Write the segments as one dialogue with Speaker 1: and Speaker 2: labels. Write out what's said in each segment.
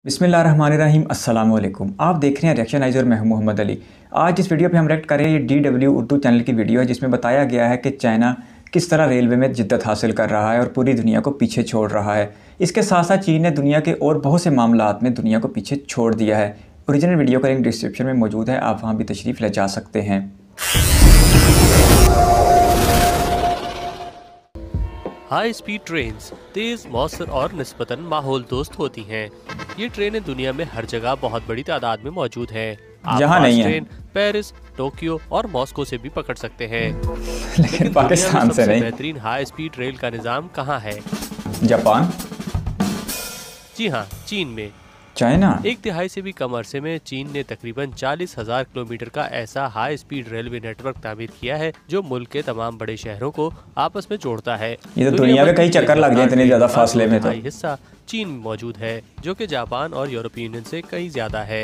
Speaker 1: बिस्मिल्लाहिर्रहमानिर्रहीम अस्सलाम वालेकुम। आप देख रहे हैं रिएक्शनाइजर मैं हूं मोहम्मद अली। आज इस वीडियो पे हम रिएक्ट कर रहे हैं ये DW उर्दू चैनल की वीडियो है जिसमें बताया गया है कि चाइना किस तरह रेलवे में जिद्दत हासिल कर रहा है और पूरी दुनिया को पीछे छोड़ रहा है। इसके साथ साथ चीन ने दुनिया के और बहुत से मामलात में दुनिया को पीछे छोड़ दिया है। ओरिजिनल वीडियो का लिंक डिस्क्रिप्शन में मौजूद है, आप वहाँ भी तशरीफ़ ले जा सकते हैं।
Speaker 2: हाई स्पीड ट्रेन्स तेज, मौसर और निस्बतन माहौल दोस्त होती हैं। ये ट्रेनें दुनिया में हर जगह बहुत बड़ी तादाद में मौजूद हैं। आप
Speaker 1: जहाँ नहीं है
Speaker 2: ट्रेन पेरिस, टोक्यो और मॉस्को से भी पकड़ सकते हैं।
Speaker 1: लेकिन पाकिस्तान से नहीं।
Speaker 2: बेहतरीन हाई स्पीड रेल का निजाम कहाँ है?
Speaker 1: जापान?
Speaker 2: जी हाँ, चीन में।
Speaker 1: चाइना?
Speaker 2: एक तिहाई से भी कम अरसे में चीन ने तकरीबन 40,000 किलोमीटर का ऐसा हाई स्पीड रेलवे नेटवर्क तामीर किया है जो मुल्क के तमाम बड़े शहरों को आपस में जोड़ता है।
Speaker 1: ये तो दुनिया में कई चक्कर लग जाए इतने ज्यादा फासले में। तो
Speaker 2: हिस्सा चीन में मौजूद है जो कि जापान और यूरोपीय यूनियन से कहीं ज्यादा है।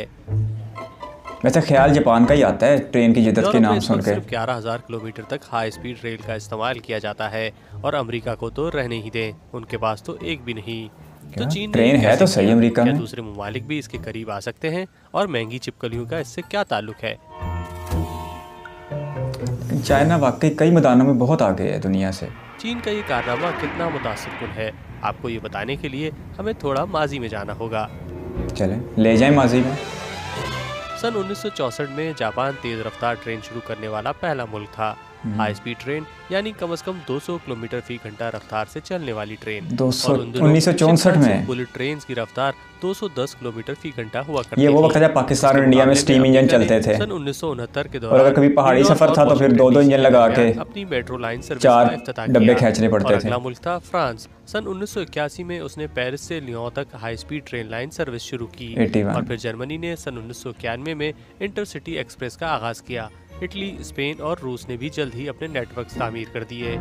Speaker 1: वैसे ख्याल जापान का ही आता है ट्रेन की जिद्दत के नाम सुन के।
Speaker 2: 11,000 किलोमीटर तक हाई स्पीड रेल का इस्तेमाल किया जाता है और अमेरिका को तो रहने ही दें, उनके पास तो एक भी नहीं। तो चीन
Speaker 1: ट्रेन है तो सही अमेरिका में।
Speaker 2: दूसरे ममालिक भी इसके करीब आ सकते हैं और महंगी छिपकलियों का इससे क्या ताल्लुक है?
Speaker 1: चाइना वाकई कई मैदानों में बहुत आगे है दुनिया से।
Speaker 2: चीन का ये कारनामा कितना मुतासिरकुन है, आपको ये बताने के लिए हमें थोड़ा माजी में जाना होगा।
Speaker 1: चलें ले जाएं माजी में।
Speaker 2: सन 1964 में जापान तेज रफ्तार ट्रेन शुरू करने वाला पहला मुल्क था। हाई स्पीड ट्रेन यानी कम से कम 200 किलोमीटर फी घंटा रफ्तार से चलने वाली ट्रेन।
Speaker 1: 1964 में
Speaker 2: बुलेट ट्रेन की रफ्तार 210 किलोमीटर फी घंटा हुआ करती थी।
Speaker 1: ये वो वक्त था जब पाकिस्तान और इंडिया में स्टीम इंजन चलते थे।
Speaker 2: सन 1969 के दौरान
Speaker 1: और अगर कभी पहाड़ी सफर था तो फिर दो इंजन लगा के
Speaker 2: अपनी मेट्रो लाइन सर्विस
Speaker 1: 4 डब्बे खींचने पड़ते थे।
Speaker 2: अगला मुल्क था फ्रांस। सन 1981 में उसने पेरिस से लियोन तक high speed train line service शुरू की। और फिर जर्मनी ने सन 1991 में इंटरसिटी एक्सप्रेस का आगाज किया। इटली, स्पेन और रूस ने भी जल्द ही अपने नेटवर्क तामीर कर दिए।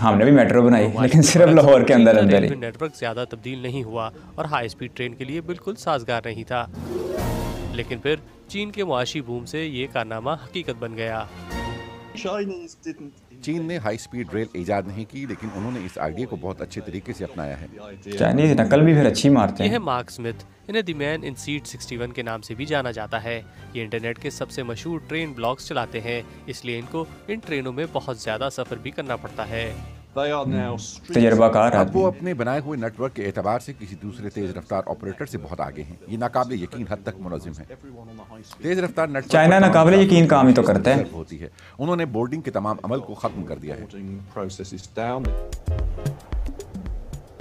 Speaker 1: हमने भी मेट्रो बनाई, लेकिन सिर्फ लाहौर के अंदर अंदर ही।
Speaker 2: नेटवर्क ज्यादा तब्दील नहीं हुआ और हाई स्पीड ट्रेन के लिए बिल्कुल साजगार नहीं था। लेकिन फिर चीन के मुआशी बूम से ये कारनामा हकीकत बन गया।
Speaker 3: चीन ने हाई स्पीड रेल इजाद नहीं की, लेकिन उन्होंने इस आइडिया को बहुत अच्छे तरीके से अपनाया है।
Speaker 1: चाइनीज नकल भी फिर अच्छी मारते हैं।
Speaker 2: यह है मार्क स्मिथ, इन्हें द मैन इन सीट 61 के नाम से भी जाना जाता है। ये इंटरनेट के सबसे मशहूर ट्रेन ब्लॉग्स चलाते हैं, इसलिए इनको इन ट्रेनों में बहुत ज्यादा सफर भी करना पड़ता है।
Speaker 1: तजर्बाकार
Speaker 3: अब वो अपने बनाए हुए नेटवर्क के एतबार से किसी दूसरे तेज रफ्तार ऑपरेटर से बहुत आगे हैं। ये नाकाबिले यकीन हद तक मुनज़्ज़म है। तेज रफ्तार नेटवर्क
Speaker 1: चाइना नाकाबिले यकीन काम ही तो करता है।
Speaker 3: होती है। उन्होंने बोर्डिंग के तमाम अमल को खत्म कर दिया है।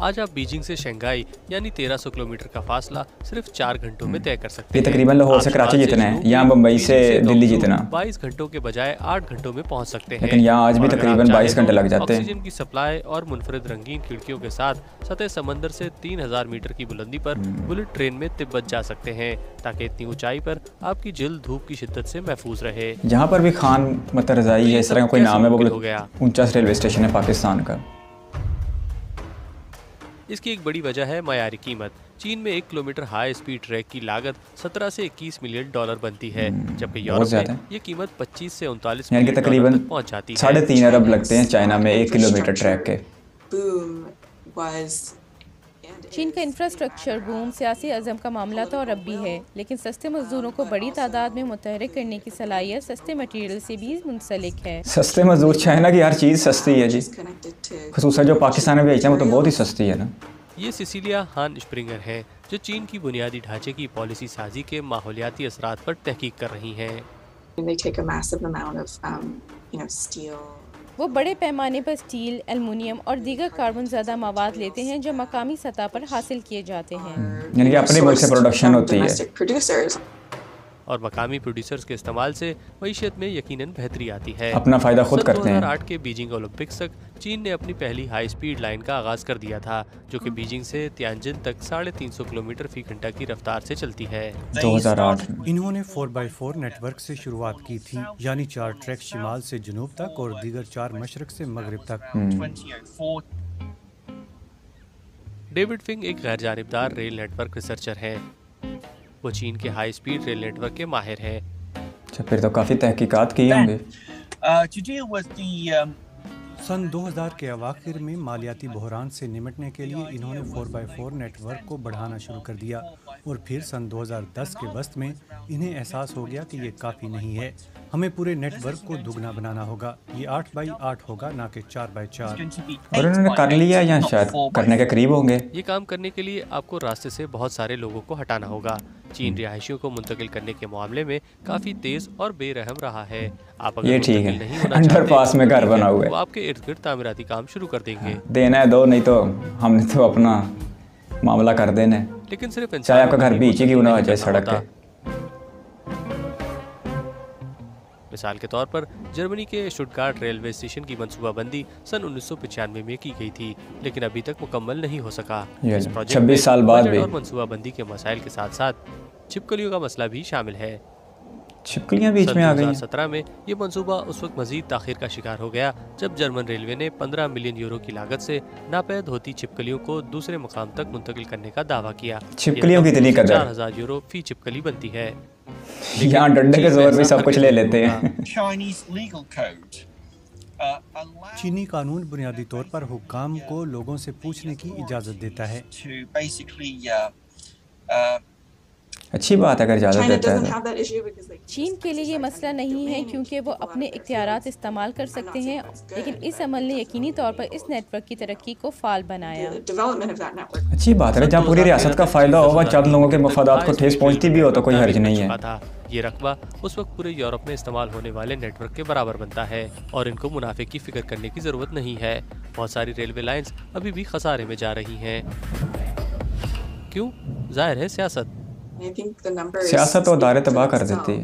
Speaker 2: आज आप बीजिंग से शंघाई यानी 1300 किलोमीटर का फासला सिर्फ 4 घंटों में तय कर सकते हैं।
Speaker 1: ये तकरीबन लाहौर से कराची जितना है, यहाँ मुंबई से दिल्ली जितना।
Speaker 2: 22 घंटों के बजाय 8 घंटों में पहुँच सकते हैं।
Speaker 1: लेकिन यहाँ आज भी तकरीबन 22 घंटे लग जाते हैं।
Speaker 2: ऑक्सीजन की सप्लाई और मुनफरिद रंगीन खिड़कियों के साथ सतह समंदर से 3000 मीटर की बुलंदी पर बुलेट ट्रेन में तिब्बत जा सकते हैं, ताकि इतनी ऊंचाई पर आपकी जिल्द धूप की शिद्दत से महफूज रहे।
Speaker 1: जहाँ पर भी खान रज़ाई है, इस तरह का कोई नाम है, वो ऊंचा रेलवे स्टेशन है पाकिस्तान का।
Speaker 2: इसकी एक बड़ी वजह है मयारी कीमत। चीन में 1 किलोमीटर हाई स्पीड ट्रैक की लागत 17 से 21 मिलियन डॉलर बनती है, जबकि यूरोप में ये कीमत 25 से 39 मिलियन डॉलर तक पहुंच जाती है।
Speaker 1: 3.5 अरब लगते हैं चाइना में 1 किलोमीटर ट्रैक के।
Speaker 4: चीन का इंफ्रास्ट्रक्चर बूम सियासी अज़म का मामला था और अब भी है, लेकिन सस्ते मजदूरों को बड़ी तादाद में मुतहरिक करने की सलाहियत सस्ते मटेरियल से भी मुंसलिक है।
Speaker 1: सस्ते मजदूर, चाइना की हर चीज़ सस्ती है जी, खुसूसन जो पाकिस्तान में बेचते हैं वो तो बहुत ही सस्ती है ना।
Speaker 2: ये सिसिलिया हान स्प्रिंगर है जो चीन की बुनियादी ढांचे की पॉलिसी साजी के माहौलियाती असरात पर तहकीक कर रही हैं।
Speaker 4: वो बड़े पैमाने पर स्टील, एल्युमिनियम और दीगर कार्बन ज़्यादा मवाद लेते हैं जो मकामी सतह पर हासिल किए जाते हैं।
Speaker 1: यानी कि अपने मुल्क से प्रोडक्शन होती है
Speaker 2: और मकामी प्रोड्यूसर्स के इस्तेमाल से मईशत में यकीनन बेहतरी आती है।
Speaker 1: अपना फायदा खुद करते हैं।
Speaker 2: 2008 के बीजिंग ओलंपिक्स तक चीन ने अपनी पहली हाई स्पीड लाइन का आगाज कर दिया था, जो कि बीजिंग से तियानजिन तक 350 किलोमीटर फी घंटा की रफ्तार से चलती है।
Speaker 1: 2008
Speaker 5: इन्होंने 4x4 नेटवर्क से शुरुआत की थी, यानी 4 ट्रैक शिमाल से जनूब तक और दीगर 4 मशरक से मगरिब तक।
Speaker 2: डेविड फिंग एक गैर जानिबदार रेल नेटवर्क रिसर्चर हैं। वो चीन के हाई स्पीड रेल नेटवर्क के माहिर हैं।
Speaker 1: अच्छा, फिर तो काफ़ी तहकीकात की होंगे।
Speaker 5: सन 2000 के अवाखिर में मालियाती बहरान से निमटने के लिए इन्होंने 4x4 नेटवर्क को बढ़ाना शुरू कर दिया। और फिर सन 2010 के वस्त में इन्हें एहसास हो गया कि ये काफ़ी नहीं है, हमें पूरे नेटवर्क को दुगना बनाना होगा। ये 8x8 होगा, ना कि 4x4।
Speaker 1: और उन्होंने कर लिया या शायद करने के करीब होंगे।
Speaker 2: ये काम करने के लिए आपको रास्ते से बहुत सारे लोगों को हटाना होगा। चीन रिहायशियों को मुंतकिल करने के मामले में काफी तेज और बेरहम रहा है। आप अगर
Speaker 1: ये ठीक
Speaker 2: मुंतकिल नहीं
Speaker 1: है,
Speaker 2: होना
Speaker 1: अंडरपास में
Speaker 2: चाहते,
Speaker 1: घर बना हुआ है,
Speaker 2: वो आपके इर्द गिर्द तामीराती काम शुरू कर देंगे।
Speaker 1: देना है दो, नहीं तो हमने तो अपना मामला कर देना है।
Speaker 2: लेकिन सिर्फ
Speaker 1: चाहे आपका घर बीच ही क्यों ना हो जाए सड़क के।
Speaker 2: मिसाल के तौर पर जर्मनी के स्टुटगार्ट रेलवे स्टेशन की मंसूबाबंदी सन 1995 में की गई थी, लेकिन अभी तक मुकम्मल नहीं हो सका। इस प्रोजेक्ट
Speaker 1: 26 साल बाद भी
Speaker 2: और मंसूबाबंदी के मसाइल के साथ साथ छिपकलियों का मसला भी शामिल है।
Speaker 1: छिपकलियां बीच में आ गई।
Speaker 2: 2017 में ये मंसूबा उस वक्त मजीद ताखिर का शिकार हो गया जब जर्मन रेलवे ने 15 मिलियन यूरो की लागत से नापैद होती छिपकलियों को दूसरे मुकाम तक मुंतकिल करने का दावा किया।
Speaker 1: छिपकलियों की इतनी कदर,
Speaker 2: 4000 यूरो फी छिपकली बनती है।
Speaker 1: यहाँ डंडे के जोर पे सब कुछ ले लेते हैं।
Speaker 5: चीनी कानून बुनियादी तौर पर हुक्काम को लोगों से पूछने की इजाज़त देता है।
Speaker 1: अच्छी बात है अगर इजाज़त देता है।
Speaker 4: चीन के लिए ये मसला नहीं है क्योंकि वो अपने इख्तियारात इस्तेमाल कर सकते हैं, लेकिन इस अमल ने यकीनी तौर पर इस नेटवर्क की तरक्की को फाल बनाया।
Speaker 1: अच्छी बात है, जहाँ पूरी रियासत का फायदा होगा, चंद लोगों के मफादात को ठेस पहुँचती भी हो तो कोई हर्ज नहीं है।
Speaker 2: ये रकबा उस वक्त पूरे यूरोप में इस्तेमाल होने वाले नेटवर्क के बराबर बनता है और इनको मुनाफे की फिक्र करने की जरूरत नहीं है। बहुत सारी रेलवे लाइंस अभी भी खसारे में जा रही हैं। क्यों? जाहिर है
Speaker 1: सियासत और दायरे तबाह कर देती है।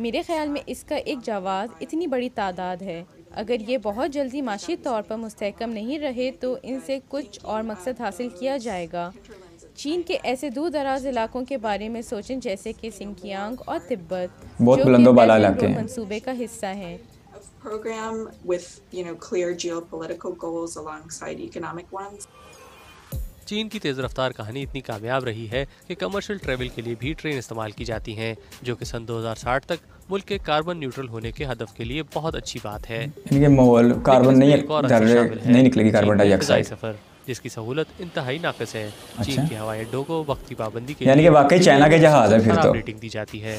Speaker 4: मेरे ख्याल में इसका एक जवाब इतनी बड़ी तादाद है। अगर ये बहुत जल्दी माशी तौर पर मुस्तहकम नहीं रहे तो इनसे कुछ और मकसद हासिल किया जाएगा। चीन के ऐसे दूर दराज इलाकों के बारे में सोचें जैसे कि सिंकियांग और तिब्बत,
Speaker 1: बहुत बुलंदोबाला इलाके हैं,
Speaker 4: मंसूबे का हिस्सा हैं।
Speaker 2: चीन की तेज़ रफ्तार कहानी इतनी कामयाब रही है कि कमर्शियल ट्रैवल के लिए भी ट्रेन इस्तेमाल की जाती हैं, जो कि सन 2060 तक मुल्क के कार्बन न्यूट्रल होने के हदफ के लिए बहुत अच्छी बात है।
Speaker 1: इनके माहौल कार्बन नहीं निकलेगी, कार्बन डाइऑक्साइड
Speaker 2: सफर जिसकी सहूलत इंतहाई नाक़िस है। चीन के हवाई अड्डों को वक्ती पाबंदी के
Speaker 1: यानी कि वाकई चाइना के जहाज है फिर तो
Speaker 2: रेटिंग दी जाती है।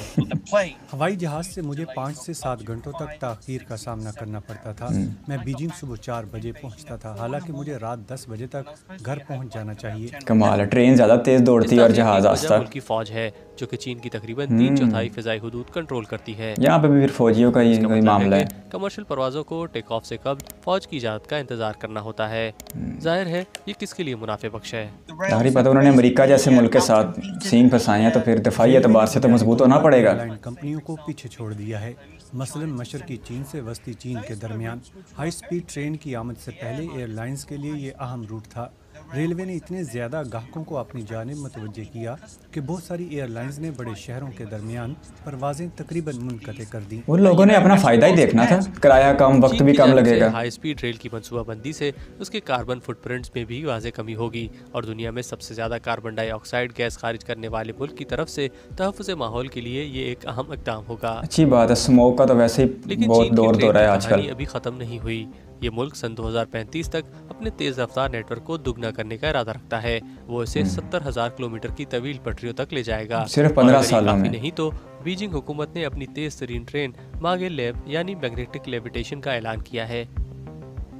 Speaker 5: हवाई जहाज से मुझे 5 से 7 घंटों तक ताख़ीर का सामना करना पड़ता था। मैं बीजिंग सुबह 4 बजे पहुंचता था, हालांकि मुझे रात 10 बजे तक घर पहुंच जाना चाहिए।
Speaker 1: कमाल है, ट्रेन ज़्यादा तेज़ दौड़ती है और जहाज आस्ता।
Speaker 2: मुल्क की फ़ौज है जो कि चीन की तकरीबन 3/4 फ़िज़ाई हुदूद कंट्रोल करती है।
Speaker 1: यहाँ पे भी फिर फौजियों का ही मामला है।
Speaker 2: कमर्शियल परवाज़ों को टेक ऑफ से कब्ल फ़ौज की इजाज़त का इंतज़ार करना होता है। जाहिर है ये किसके लिए मुनाफे बख्श है।
Speaker 1: जाहिर बात है, उन्होंने अमेरिका जैसे मुल्क के साथ सींग फंसाए हैं तो फिर दिफाई एतबार से तो मजबूत होना पड़ेगा।
Speaker 5: कंपनियों को पीछे छोड़ दिया है। मसलन मशरकी चीन से वस्ती चीन के दरमियान हाई स्पीड ट्रेन की आमद से पहले एयरलाइंस के लिए ये अहम रूट था। रेलवे ने इतने ज़्यादा ग्राहकों को अपनी जानिब मुतवज्जे किया कि बहुत सारी एयरलाइंस ने बड़े शहरों के दरमियान परवाजें तकरीबन मुनक़ते कर दी।
Speaker 1: उन लोगों ने अपना फ़ायदा ही देखना था, किराया कम, वक्त भी कम लगेगा।
Speaker 2: हाई स्पीड रेल की मंसूबाबंदी से उसके कार्बन फुटप्रिंट्स में भी वाज़े कमी होगी और दुनिया में सबसे ज़्यादा कार्बन डाइऑक्साइड गैस खारिज करने वाले मुल्क की तरफ से तहफ़्फ़ुज़ माहौल के लिए ये एक अहम इक़दाम होगा।
Speaker 1: अच्छी बात है, स्मोक का तो वैसे ही बहुत दौर हो रहा है आजकल।
Speaker 2: अभी ख़त्म नहीं हुई। ये मुल्क सन 2035 तक अपने तेज़ रफ्तार नेटवर्क को दुगना करने का इरादा रखता है। वो इसे 70,000 किलोमीटर की तवील पटरियों तक ले जाएगा।
Speaker 1: सिर्फ 15 सालों में।
Speaker 2: नहीं तो बीजिंग हुकूमत ने अपनी तेज़ तरीन ट्रेन मागे लेव यानी मैग्नेटिक लेविटेशन का ऐलान किया है।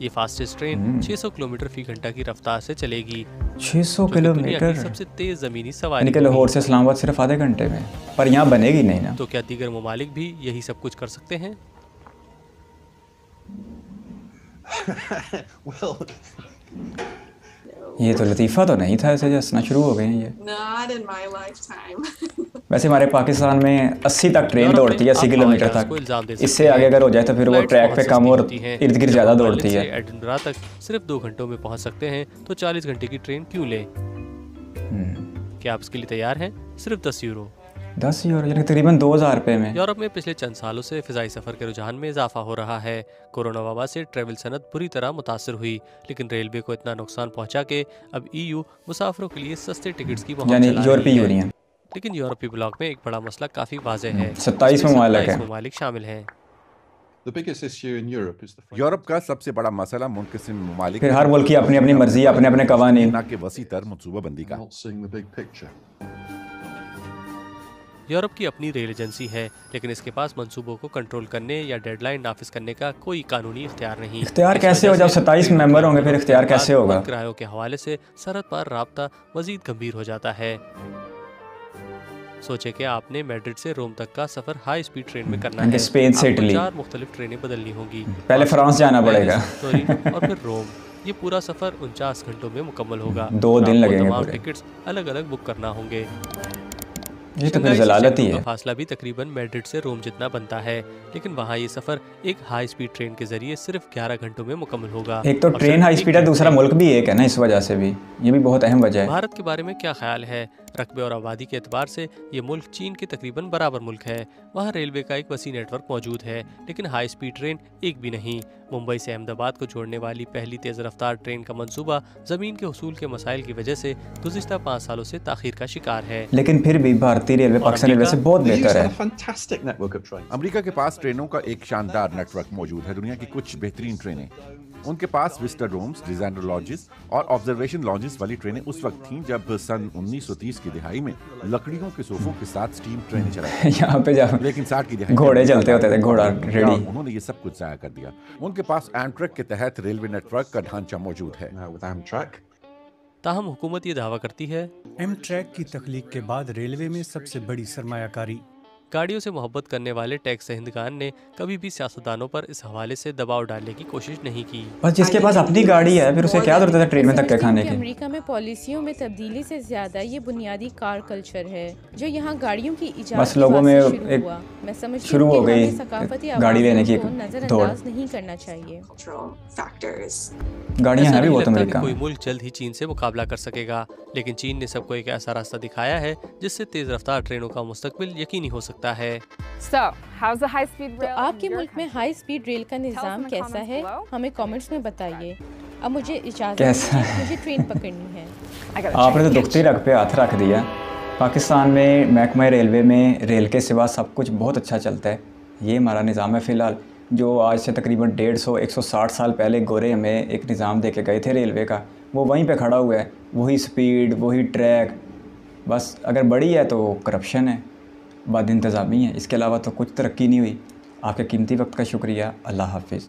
Speaker 2: ये फास्टेस्ट ट्रेन 600 किलोमीटर फी घंटा की रफ्तार से चलेगी।
Speaker 1: 600 किलोमीटर
Speaker 2: सबसे तेज ज़मीनी सवारी
Speaker 1: लाहौर से इस्लामाबाद सिर्फ आधे घंटे में, पर यहाँ बनेगी नहीं ना।
Speaker 2: तो क्या दीगर ममालिक भी यही सब कुछ कर सकते हैं?
Speaker 1: ये तो लतीफ़ा तो नहीं था, ऐसे हंसना शुरू हो गए हैं ये। वैसे हमारे पाकिस्तान में 80 तक ट्रेन दौड़ती है, 80 किलोमीटर तक। इससे आगे अगर हो जाए तो फिर वो ट्रैक पे कम और इर्द गिर्द ज़्यादा दौड़ती है।
Speaker 2: एडिनबरा तक सिर्फ 2 घंटों में पहुंच सकते हैं, तो 40 घंटे की ट्रेन क्यों ले? क्या आप इसके लिए तैयार हैं? सिर्फ 10 यूरो
Speaker 1: 10 यूरो यानी तकरीबन 2000 रुपये में।
Speaker 2: यूरोप में पिछले चंद सालों से फ़िज़ाई सफ़र के रुझान में इजाफा हो रहा है। कोरोना वबा से ट्रैवल सनत बुरी तरह मुतासर हुई, लेकिन रेलवे को इतना नुकसान पहुंचा के अब EU मुसाफिरों के लिए सस्ते टिकट्स की
Speaker 1: यानी यूरोपीय यूनियन।
Speaker 2: लेकिन यूरोपीय ब्लॉक में एक बड़ा मसला काफ़ी वाज़ेह है।
Speaker 1: 27
Speaker 2: ममालिक शामिल हैं।
Speaker 3: यूरोप का सबसे बड़ा मसला मुनक़सिम ममालिक,
Speaker 1: फिर हर मुल्क की अपनी अपनी मर्जी, अपने अपने कवानीन,
Speaker 3: ना कि वसी तर मनसूबाबंदी का।
Speaker 2: यूरोप की अपनी रेल एजेंसी है, लेकिन इसके पास मंसूबों को कंट्रोल करने या डेडलाइन नाफिज करने का कोई कानूनी इख्तियार नहीं।
Speaker 1: इख्तियार कैसे हो, जब 27 मेंबर होंगे फिर इख्तियार कैसे होगा?
Speaker 2: किरायों के हवाले से सरहद पर राब्ता मजीद गंभीर हो जाता है। सोचे कि आपने मैड्रिड से रोम तक का सफर हाई स्पीड ट्रेन में करना है।
Speaker 1: स्पेन से इटली
Speaker 2: 4 मुख्तलिफ ट्रेनें बदलनी होंगी।
Speaker 1: पहले फ्रांस जाना पड़ेगा
Speaker 2: और फिर रोम। ये पूरा सफर 49 घंटों में मुकम्मल होगा।
Speaker 1: 2 दिन लगेंगे
Speaker 2: तमाम
Speaker 1: पूरे।
Speaker 2: टिकट्स अलग अलग बुक करना होंगे।
Speaker 1: ये तो फिर जलालत ही है।
Speaker 2: फासला भी तकरीबन मैड्रिड से रोम जितना बनता है, लेकिन वहाँ ये सफर एक हाई स्पीड ट्रेन के जरिए सिर्फ 11 घंटों में मुकम्मल होगा।
Speaker 1: एक तो ट्रेन हाई स्पीड है, दूसरा मुल्क भी एक है ना, इस वजह से भी ये भी बहुत अहम वजह है।
Speaker 2: भारत के बारे में क्या ख्याल है? रकबे और आबादी के एतबार से ये मुल्क चीन के तकरीबन बराबर मुल्क है। वहाँ रेलवे का एक वसी नेटवर्क मौजूद है, लेकिन हाई स्पीड ट्रेन एक भी नहीं। मुंबई से अहमदाबाद को जोड़ने वाली पहली तेज़ रफ्तार ट्रेन का मंसूबा ज़मीन के हुसूल के मसाइल की वजह से गुज़िश्ता 5 सालों से ताख़ीर का शिकार है।
Speaker 1: लेकिन फिर भी भारतीय रेलवे पाकिस्तान रेलवे से बहुत बेहतर है।
Speaker 3: अमेरिका के पास ट्रेनों का एक शानदार नेटवर्क मौजूद है। दुनिया की कुछ बेहतरीन ट्रेनें, उनके पास विजिटर रूम्स, डिजाइनर लॉजेस और ऑब्जर्वेशन लॉजेस वाली ट्रेनें उस वक्त थीं जब सन 1930 की दिहाई में लकड़ियों के सोफों के साथ स्टीम ट्रेनें चलाई।
Speaker 1: यहाँ पे जब
Speaker 3: लेकिन 60 की दिहाई
Speaker 1: घोड़े चलते होते थे, घोड़ा रेडी,
Speaker 3: उन्होंने ये सब कुछ जाया कर दिया। उनके पास एमट्रैक के तहत रेलवे नेटवर्क का ढांचा मौजूद है।
Speaker 2: ताहम हुकूमत ये दावा करती है
Speaker 5: एमट्रैक की तख्लीक के बाद रेलवे में सबसे बड़ी सरमायाकारी।
Speaker 2: गाड़ियों से मोहब्बत करने वाले टैक्स दहिंदगान ने कभी भी सियासतदानों पर इस हवाले से दबाव डालने की कोशिश नहीं की।
Speaker 1: बस जिसके पास अपनी गाड़ी है फिर उसे क्या जरूरत है ट्रेन में धक्के खाने की।
Speaker 4: अमेरिका में पॉलिसियों में तब्दीली से ज्यादा ये बुनियादी कार कल्चर है जो यहाँ गाड़ियों की इजाज़त
Speaker 1: बस लोगों में एक
Speaker 4: मैं समझती
Speaker 1: शुरू हो गई
Speaker 4: सकाफती
Speaker 1: गाड़ी लेने की
Speaker 4: नजरअंदाज नहीं करना चाहिए।
Speaker 1: गाड़ियाँ हैं भी बहुत
Speaker 2: लगता
Speaker 1: अमेरिका
Speaker 2: कि कोई
Speaker 1: में।
Speaker 2: मुल्क जल्द ही चीन से मुकाबला कर सकेगा, लेकिन चीन ने सबको एक ऐसा रास्ता दिखाया है जिससे तेज रफ्तार ट्रेनों का मुस्तकबिल यकीनी हो सकता है।
Speaker 4: तो आपके मुल्क में हाई स्पीड रेल का निज़ाम कैसा है? हमें कमेंट्स में बताइए। अब मुझे इजाज़त
Speaker 1: कैसा
Speaker 4: दीजिए, मुझे ट्रेन पकड़नी है।
Speaker 1: आपने तो दुखती रग पे हाथ रख दिया। पाकिस्तान में महकमा रेलवे में रेल के सिवा सब कुछ बहुत अच्छा चलता है। ये हमारा निज़ाम है फ़िलहाल, जो आज से तकरीबन 150-160 साल पहले गोरे हमें एक निज़ाम दे के गए थे रेलवे का, वो वहीं पे खड़ा हुआ है। वही स्पीड, वही ट्रैक, बस अगर बड़ी है तो करप्शन है, बद इंतज़ामी है, इसके अलावा तो कुछ तरक्की नहीं हुई। आपके कीमती वक्त का शुक्रिया। अल्लाह हाफिज़।